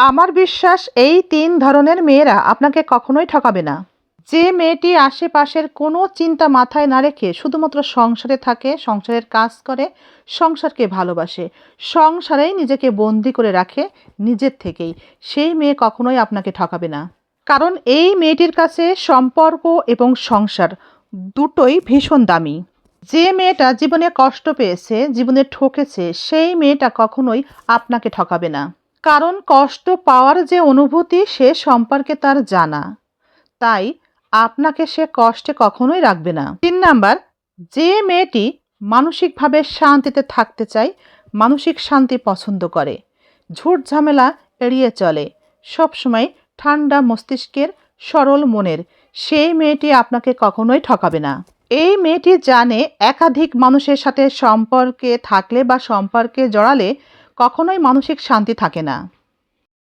আমার বিশ্বাস এই ৩ ধরনের মেয়েরা আপনাকে কখনোই ঠকাবে না। যে মেয়েটি আশেপাশের কোনো চিন্তা মাথায় না রেখে শুধুমাত্র সংসারে থাকে, সংসারের কাজ করে, সংসারকে ভালোবাসে, সংসারেই নিজেকে বন্দি করে রাখে নিজের থেকেই, সেই মেয়ে কখনোই আপনাকে ঠকাবে না। কারণ এই মেয়েটির কাছে সম্পর্ক এবং সংসার দুটোই ভীষণ দামি। যে মেয়েটা জীবনে কষ্ট পেয়েছে, জীবনে ঠকেছে, সেই মেয়েটা কখনোই আপনাকে ঠকাবে না। কারণ কষ্ট পাওয়ার যে অনুভূতি সে সম্পর্কে তার জানা, তাই আপনাকে সে কষ্টে কখনোই রাখবে না। ৩ নাম্বার, যে মেয়েটি মানসিকভাবে শান্তিতে থাকতে চায়, মানসিক শান্তি পছন্দ করে, ঝুট ঝামেলা এড়িয়ে চলে, সবসময় ঠান্ডা মস্তিষ্কের, সরল মনের, সেই মেয়েটি আপনাকে কখনোই ঠকাবে না। এই মেয়েটি জানে একাধিক মানুষের সাথে সম্পর্কে থাকলে বা সম্পর্কে জড়ালে কখনোই মানসিক শান্তি থাকে না।